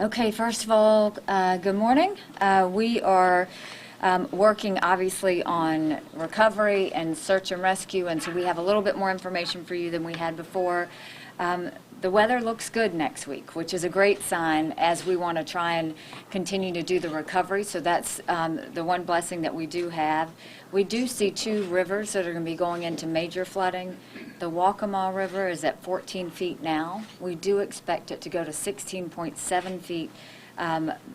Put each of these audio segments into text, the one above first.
Okay, first of all, good morning. We are working obviously on recovery and search and rescue, and so we have a little bit more information for you than we had before. The weather looks good next week, which is a great sign as we want to try and continue to do the recovery. So that's the one blessing that we do have. We do see two rivers that are going to be going into major flooding. The Waccamaw River is at 14 feet now. We do expect it to go to 16.7 feet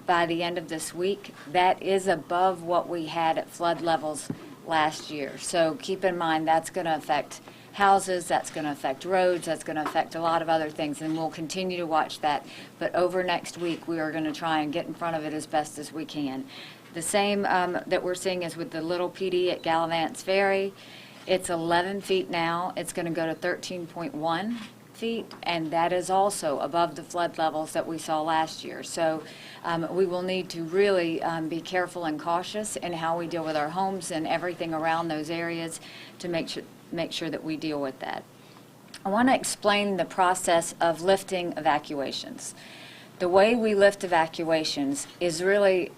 by the end of this week. That is above what we had at flood levels last year. So keep in mind that's going to affect houses, that's going to affect roads, that's going to affect a lot of other things, and we'll continue to watch that. But over next week, we are going to try and get in front of it as best as we can. The same that we're seeing is with the Little PD at Gallivant's Ferry. It's 11 feet now. It's going to go to 13.1 feet, and that is also above the flood levels that we saw last year. So we will need to really be careful and cautious in how we deal with our homes and everything around those areas to make sure that we deal with that. I want to explain the process of lifting evacuations. The way we lift evacuations is really,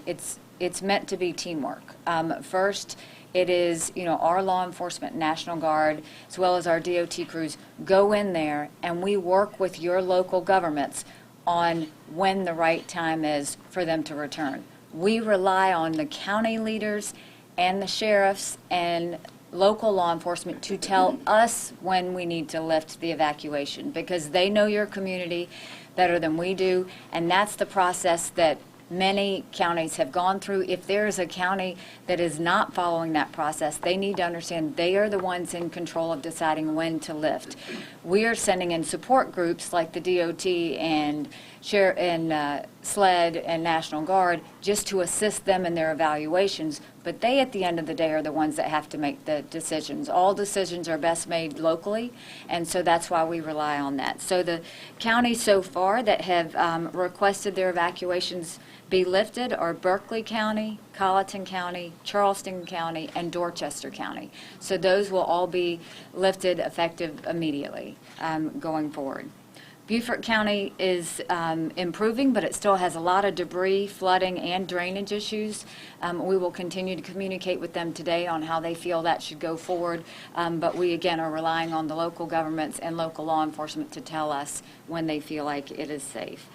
it's meant to be teamwork. First, it is, our law enforcement, National Guard, as well as our DOT crews go in there and we work with your local governments on when the right time is for them to return. We rely on the county leaders and the sheriffs and local law enforcement to tell us when we need to lift the evacuation because they know your community better than we do, and that's the process that many counties have gone through. If there is a county that is not following that process, they need to understand they are the ones in control of deciding when to lift. We are sending in support groups like the DOT and SLED and National Guard just to assist them in their evaluations, but they at the end of the day are the ones that have to make the decisions. All decisions are best made locally, and so that's why we rely on that. So the counties so far that have requested their evacuations be lifted are Berkeley County, Colleton County, Charleston County, and Dorchester County. So those will all be lifted effective immediately going forward. Beaufort County is improving, but it still has a lot of debris, flooding, and drainage issues. We will continue to communicate with them today on how they feel that should go forward, but we, again, are relying on the local governments and local law enforcement to tell us when they feel like it is safe.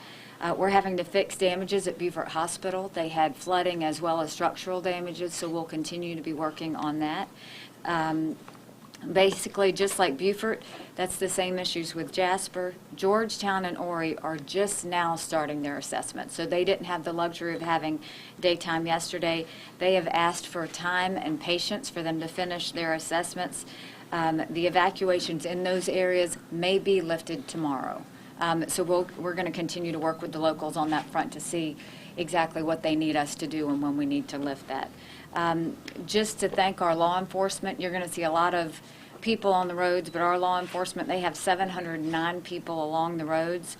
We're having to fix damages at Beaufort Hospital. They had flooding as well as structural damages, so we'll continue to be working on that. Basically, just like Beaufort, that's the same issues with Jasper. Georgetown and Horry are just now starting their assessment, so they didn't have the luxury of having daytime yesterday. They have asked for time and patience for them to finish their assessments. The evacuations in those areas may be lifted tomorrow. So we're going to continue to work with the locals on that front to see exactly what they need us to do and when we need to lift that. Just to thank our law enforcement, you're going to see a lot of people on the roads, but our law enforcement, they have 709 people along the roads.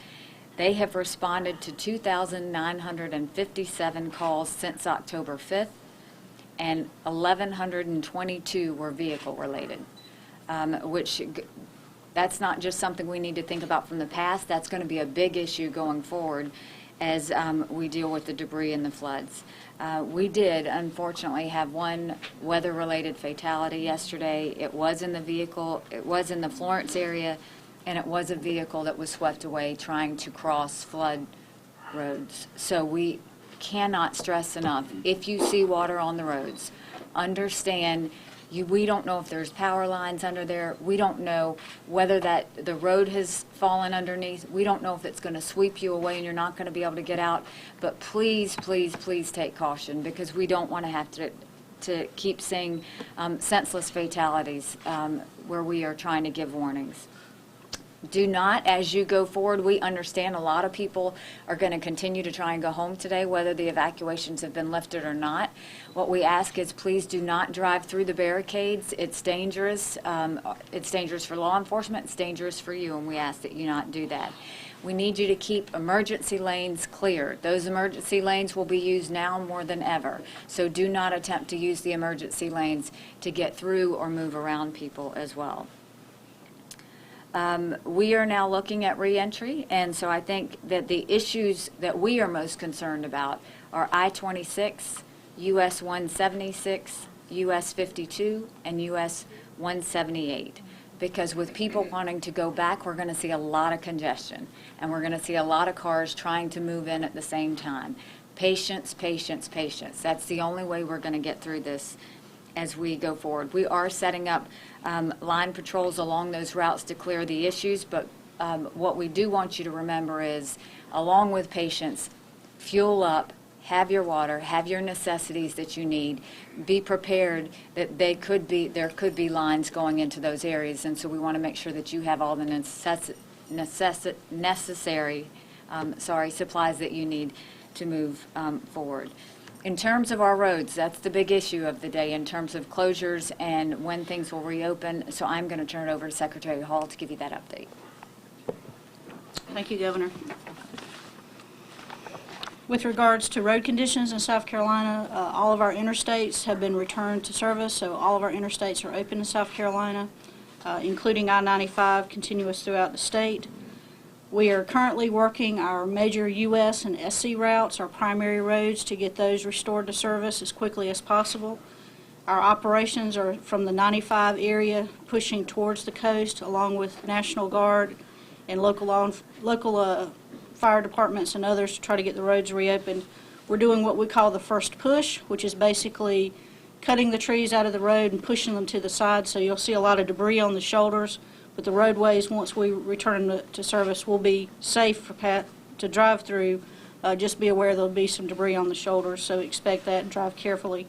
They have responded to 2,957 calls since October 5th, and 1,122 were vehicle related, which that's not just something we need to think about from the past. That's going to be a big issue going forward as we deal with the debris and the floods. We did, unfortunately, have one weather-related fatality yesterday. It was in the vehicle, it was in the Florence area, and it was a vehicle that was swept away trying to cross flood roads. So we cannot stress enough, if you see water on the roads, understand we don't know if there's power lines under there. We don't know whether the road has fallen underneath. We don't know if it's going to sweep you away and you're not going to be able to get out. But please, please, please take caution because we don't want to have to keep seeing senseless fatalities where we are trying to give warnings. Do not, as you go forward, we understand a lot of people are going to continue to try and go home today, whether the evacuations have been lifted or not. What we ask is please do not drive through the barricades. It's dangerous. It's dangerous for law enforcement. It's dangerous for you, and we ask that you not do that. We need you to keep emergency lanes clear. Those emergency lanes will be used now more than ever. So do not attempt to use the emergency lanes to get through or move around people as well. We are now looking at reentry, and so I think that the issues that we are most concerned about are I-26, US 176, US 52, and US 178. Because with people wanting to go back, we're going to see a lot of congestion, and we're going to see a lot of cars trying to move in at the same time. Patience, patience, patience. That's the only way we're going to get through this as we go forward. We are setting up line patrols along those routes to clear the issues, but what we do want you to remember is, along with patience, fuel up, have your water, have your necessities that you need, be prepared that there could be lines going into those areas, and so we want to make sure that you have all the necessary supplies that you need to move forward. In terms of our roads, that's the big issue of the day in terms of closures and when things will reopen, so I'm going to turn it over to Secretary Hall to give you that update. Thank you, Governor. With regards to road conditions in South Carolina, all of our interstates have been returned to service, so all of our interstates are open in South Carolina, including I-95, continuous throughout the state. We are currently working our major U.S. and SC routes, our primary roads, to get those restored to service as quickly as possible. Our operations are from the 95 area pushing towards the coast, along with National Guard and local fire departments and others to try to get the roads reopened. We're doing what we call the first push, which is basically cutting the trees out of the road and pushing them to the side, so you'll see a lot of debris on the shoulders. But the roadways, once we return them to service, will be safe for to drive through. Just be aware there'll be some debris on the shoulders, so expect that and drive carefully.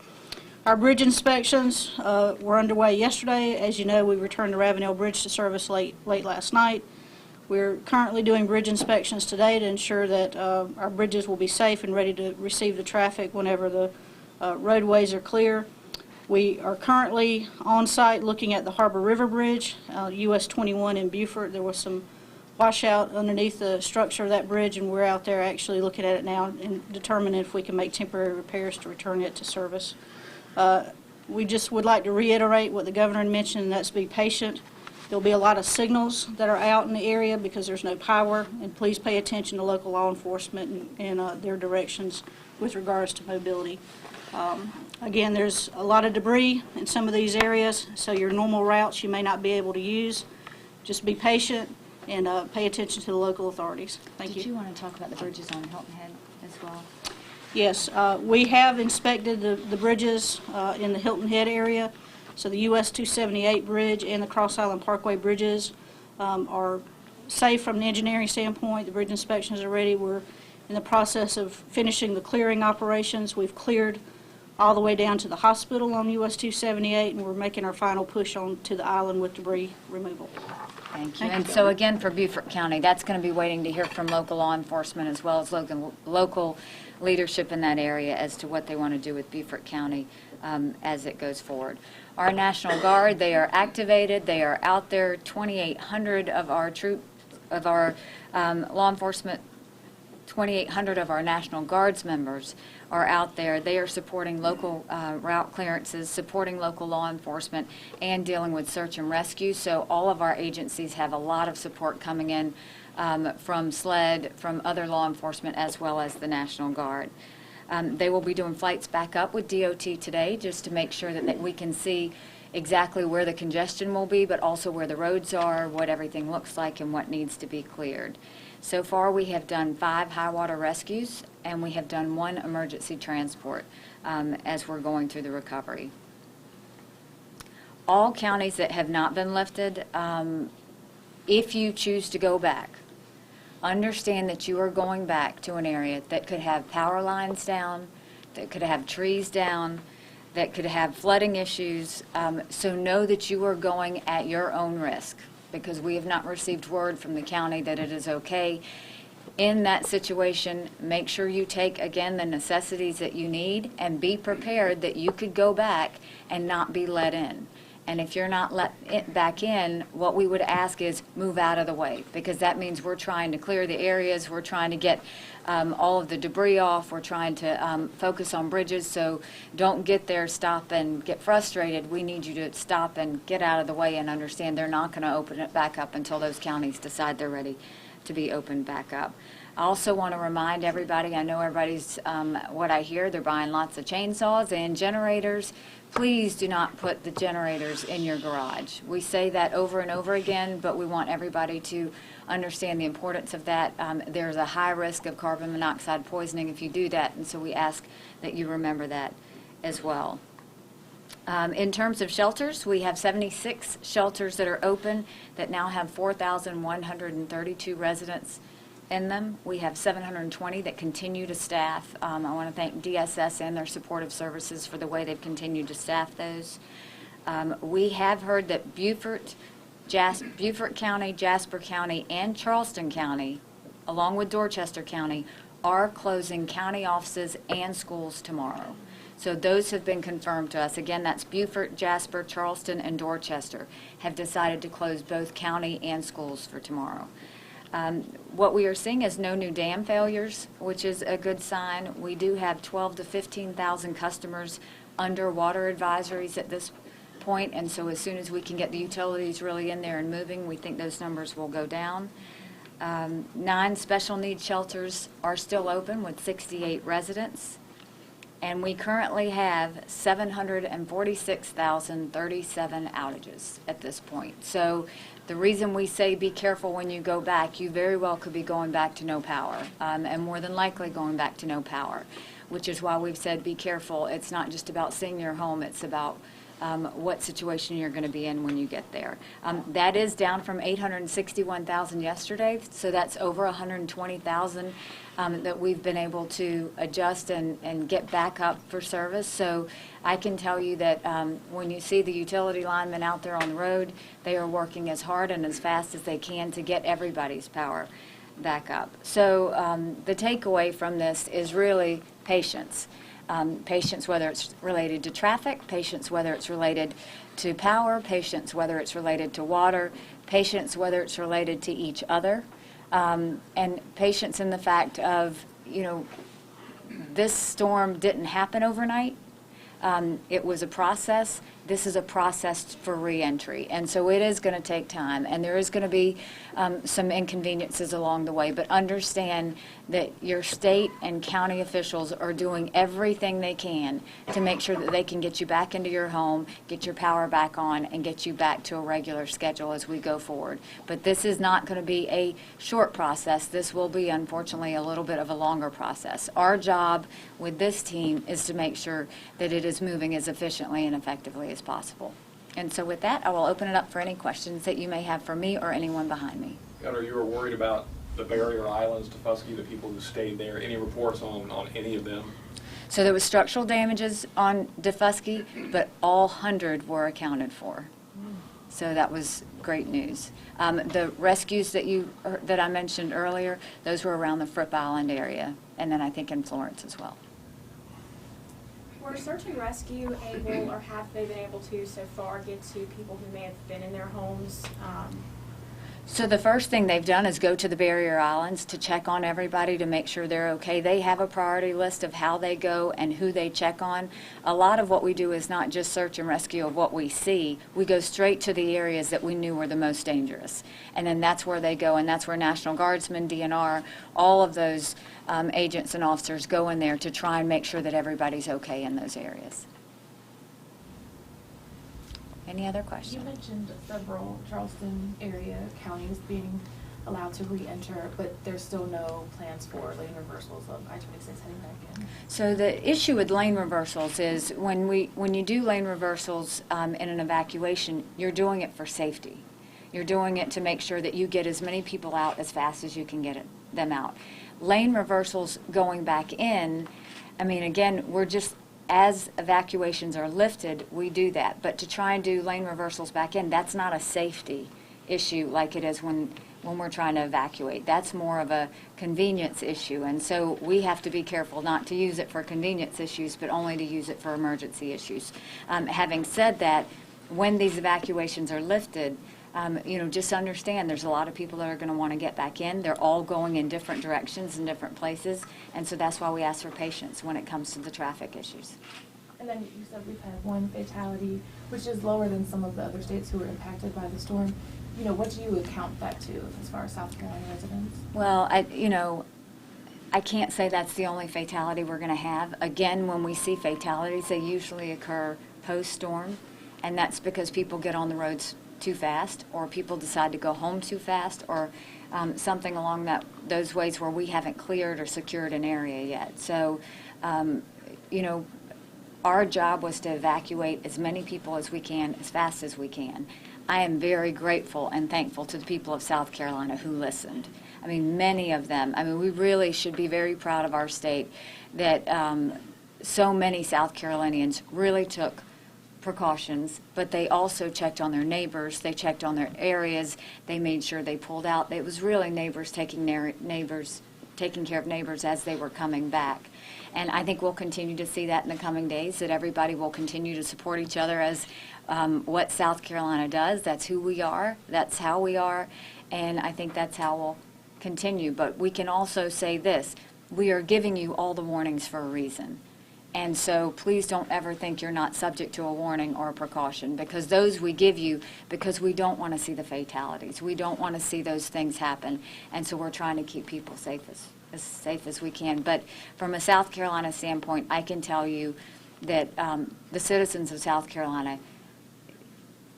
Our bridge inspections were underway yesterday. As you know, we returned the Ravenel Bridge to service late last night. We're currently doing bridge inspections today to ensure that our bridges will be safe and ready to receive the traffic whenever the roadways are clear. We are currently on site looking at the Harbor River Bridge, US 21 in Beaufort. There was some washout underneath the structure of that bridge, and we're out there actually looking at it now and determining if we can make temporary repairs to return it to service. We just would like to reiterate what the governor mentioned, and that's be patient. There'll be a lot of signals that are out in the area because there's no power, and please pay attention to local law enforcement and their directions with regards to mobility. Again, there's a lot of debris in some of these areas, so your normal routes you may not be able to use. Just be patient and pay attention to the local authorities. Thank you. Did you want to talk about the bridges on Hilton Head as well? Yes, we have inspected the bridges in the Hilton Head area. So the US 278 bridge and the Cross Island Parkway bridges are safe from an engineering standpoint. The bridge inspections are ready. We're in the process of finishing the clearing operations. We've cleared all the way down to the hospital on US 278, and we're making our final push on to the island with debris removal. Thank you. And so again, for Beaufort County, that's going to be waiting to hear from local law enforcement as well as local leadership in that area as to what they want to do with Beaufort County as it goes forward. Our National Guard, they are activated. They are out there. 2,800 of our law enforcement, 2,800 of our National Guards members are out there. They are supporting local route clearances, supporting local law enforcement, and dealing with search and rescue. So all of our agencies have a lot of support coming in from SLED, from other law enforcement, as well as the National Guard. They will be doing flights back up with DOT today just to make sure that we can see exactly where the congestion will be, but also where the roads are, what everything looks like, and what needs to be cleared. So far, we have done 5 high water rescues, and we have done 1 emergency transport as we're going through the recovery. All counties that have not been lifted, if you choose to go back, understand that you are going back to an area that could have power lines down, that could have trees down, that could have flooding issues. So know that you are going at your own risk, because we have not received word from the county that it is okay. In that situation, make sure you take, again, the necessities that you need and be prepared that you could go back and not be let in. And if you're not let it back in, what we would ask is move out of the way, because that means we're trying to clear the areas, we're trying to get all of the debris off, we're trying to focus on bridges. So don't get there, stop, and get frustrated. We need you to stop and get out of the way and understand they're not going to open it back up until those counties decide they're ready to be opened back up. I also want to remind everybody, I know everybody's, what I hear, they're buying lots of chainsaws and generators. Please do not put the generators in your garage. We say that over and over again, but we want everybody to understand the importance of that. There's a high risk of carbon monoxide poisoning if you do that, and so we ask that you remember that as well. In terms of shelters, we have 76 shelters that are open that now have 4,132 residents in them. We have 720 that continue to staff. I want to thank DSS and their supportive services for the way they've continued to staff those. We have heard that Beaufort County, Jasper County, and Charleston County, along with Dorchester County, are closing county offices and schools tomorrow. So those have been confirmed to us. Again, that's Beaufort, Jasper, Charleston, and Dorchester have decided to close both county and schools for tomorrow. What we are seeing is no new dam failures, which is a good sign. We do have 12 to 15,000 customers under water advisories at this point, and so as soon as we can get the utilities really in there and moving, we think those numbers will go down. 9 special needs shelters are still open with 68 residents, and we currently have 746,037 outages at this point. So the reason we say be careful when you go back, you very well could be going back to no power, and more than likely going back to no power, which is why we've said be careful. It's not just about seeing your home, it's about what situation you're going to be in when you get there. That is down from 861,000 yesterday, so that's over 120,000 that we've been able to adjust and get back up for service. So I can tell you that when you see the utility linemen out there on the road, they are working as hard and as fast as they can to get everybody's power back up. So the takeaway from this is really patience. Patience, whether it's related to traffic, patience, whether it's related to power, patience, whether it's related to water, patience, whether it's related to each other, and patience in the fact of, this storm didn't happen overnight. It was a process. This is a process for reentry, and so it is going to take time, and there is going to be some inconveniences along the way, but understand that your state and county officials are doing everything they can to make sure that they can get you back into your home, get your power back on, and get you back to a regular schedule as we go forward. But this is not going to be a short process. This will be, unfortunately, a little bit of a longer process. Our job with this team is to make sure that it is moving as efficiently and effectively as possible. And so with that, I will open it up for any questions that you may have for me or anyone behind me. Governor, you were worried about the barrier islands, Tufusky, the people who stayed there. Any reports on any of them? So there was structural damages on Tufusky, but all 100 were accounted for. So that was great news. The rescues that I mentioned earlier, those were around the Fripp Island area, and then I think in Florence as well. Were search and rescue able, or have they been able to so far, get to people who may have been in their homes? So the first thing they've done is go to the barrier islands to check on everybody to make sure they're okay. They have a priority list of how they go and who they check on. A lot of what we do is not just search and rescue of what we see. We go straight to the areas that we knew were the most dangerous. And then that's where they go, and that's where National Guardsmen, DNR, all of those agents and officers go in there to try and make sure that everybody's okay in those areas. Any other questions? You mentioned several Charleston area counties being allowed to re-enter, but there's still no plans for lane reversals of I-26 heading back in. So the issue with lane reversals is when you do lane reversals in an evacuation, you're doing it for safety. You're doing it to make sure that you get as many people out as fast as you can get them out. Lane reversals going back in, I mean, again, we're just, as evacuations are lifted, we do that. But to try and do lane reversals back in, that's not a safety issue like it is when we're trying to evacuate. That's more of a convenience issue. And so we have to be careful not to use it for convenience issues, but only to use it for emergency issues. Having said that, when these evacuations are lifted, just understand there's a lot of people that are going to want to get back in. They're all going in different directions and different places, and so that's why we ask for patience when it comes to the traffic issues. And then you said we've had one fatality, which is lower than some of the other states who were impacted by the storm. What do you account that to as far as South Carolina residents? Well, I can't say that's the only fatality we're going to have. Again, when we see fatalities, they usually occur post-storm, and that's because people get on the roads too fast, or people decide to go home too fast, or something along those ways where we haven't cleared or secured an area yet. So, our job was to evacuate as many people as we can, as fast as we can. I am very grateful and thankful to the people of South Carolina who listened. I mean, many of them. I mean, we really should be very proud of our state that so many South Carolinians really took precautions, but they also checked on their neighbors, they checked on their areas, they made sure they pulled out. It was really neighbors taking care of neighbors as they were coming back. And I think we'll continue to see that in the coming days, that everybody will continue to support each other as what South Carolina does. That's who we are, that's how we are, and I think that's how we'll continue. But we can also say this, we are giving you all the warnings for a reason. And so please don't ever think you're not subject to a warning or a precaution, because those we give you because we don't want to see the fatalities. We don't want to see those things happen. And so we're trying to keep people as safe as we can. But from a South Carolina standpoint, I can tell you that the citizens of South Carolina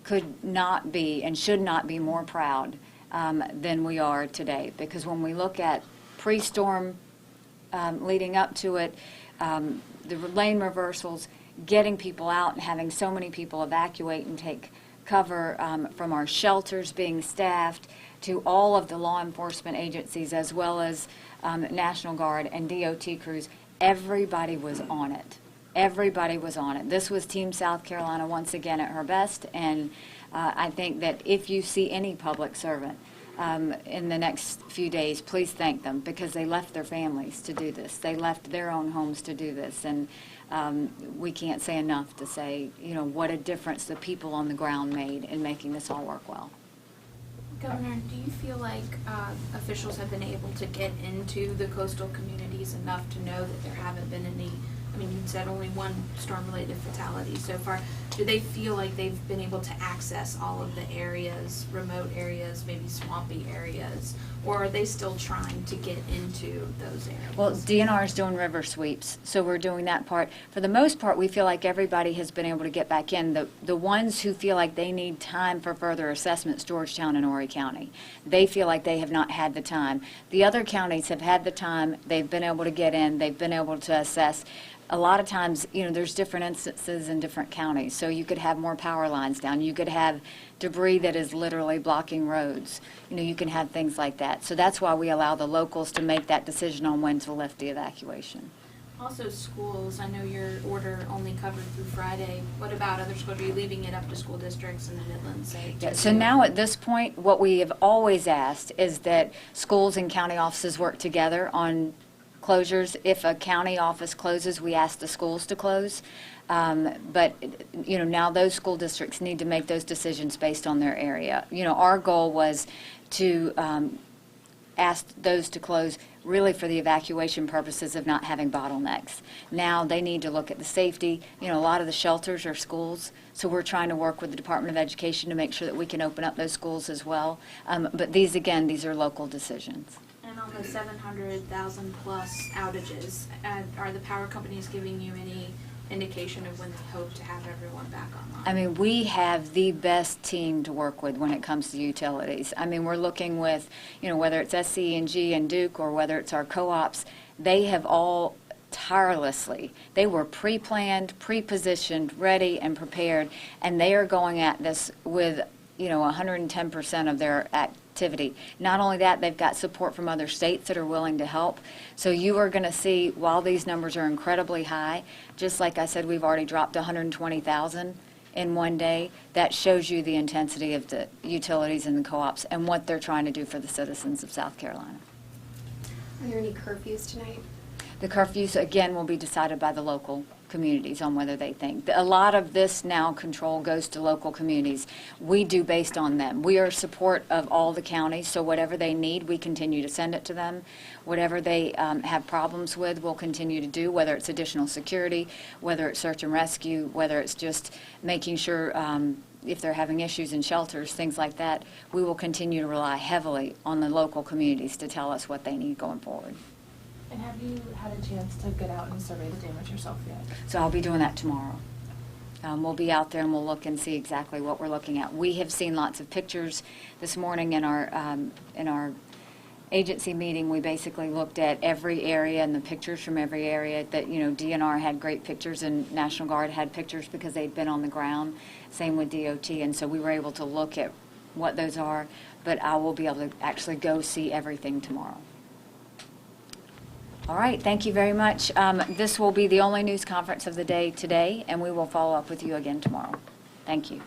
could not be and should not be more proud than we are today. Because when we look at pre-storm leading up to it, the lane reversals, getting people out and having so many people evacuate and take cover, from our shelters being staffed to all of the law enforcement agencies as well as National Guard and DOT crews, everybody was on it. Everybody was on it. This was Team South Carolina once again at her best, and I think that if you see any public servant in the next few days, please thank them, because they left their families to do this. They left their own homes to do this, and we can't say enough to say, what a difference the people on the ground made in making this all work well. Governor, do you feel like officials have been able to get into the coastal communities enough to know that there haven't been any, you said only one storm-related fatality so far. Do they feel like they've been able to access all of the areas, remote areas, maybe swampy areas, or are they still trying to get into those areas? Well, DNR is doing river sweeps, so we're doing that part. For the most part, we feel like everybody has been able to get back in. The ones who feel like they need time for further assessments, Georgetown and Horry County, they feel like they have not had the time. The other counties have had the time. They've been able to get in. They've been able to assess. A lot of times, there's different instances in different counties. So you could have more power lines down. You could have debris that is literally blocking roads. You can have things like that. So that's why we allow the locals to make that decision on when to lift the evacuation. Also schools, I know your order only covered through Friday. What about other schools? Are you leaving it up to school districts in the Midlands? So now at this point, what we have always asked is that schools and county offices work together on closures. If a county office closes, we ask the schools to close. But now those school districts need to make those decisions based on their area. Our goal was to ask those to close really for the evacuation purposes of not having bottlenecks. Now they need to look at the safety. A lot of the shelters are schools, so we're trying to work with the Department of Education to make sure that we can open up those schools as well. But these are local decisions. And on the 700,000 plus outages, are the power companies giving you any indication of when they hope to have everyone back online? We have the best team to work with when it comes to utilities. We're looking with, whether it's SC&G and Duke or whether it's our co-ops, they have all tirelessly. They were pre-planned, pre-positioned, ready and prepared, and they are going at this with 110% of their activity. Not only that, they've got support from other states that are willing to help. So you are going to see, while these numbers are incredibly high, just like I said, we've already dropped 120,000 in one day. That shows you the intensity of the utilities and the co-ops and what they're trying to do for the citizens of South Carolina. Are there any curfews tonight? The curfews, again, will be decided by the local communities on whether they think. A lot of this now control goes to local communities. We do based on them. We are support of all the counties, so whatever they need, we continue to send it to them. Whatever they have problems with, we'll continue to do, whether it's additional security, whether it's search and rescue, whether it's just making sure if they're having issues in shelters, things like that. We will continue to rely heavily on the local communities to tell us what they need going forward. And have you had a chance to get out and survey the damage yourself yet? So I'll be doing that tomorrow. We'll be out there and we'll look and see exactly what we're looking at. We have seen lots of pictures this morning in our agency meeting. We basically looked at every area and the pictures from every area. That, you know, DNR had great pictures and National Guard had pictures because they'd been on the ground. Same with DOT, and so we were able to look at what those are. But I will be able to actually go see everything tomorrow. All right, thank you very much. This will be the only news conference of the day today, and we will follow up with you again tomorrow. Thank you.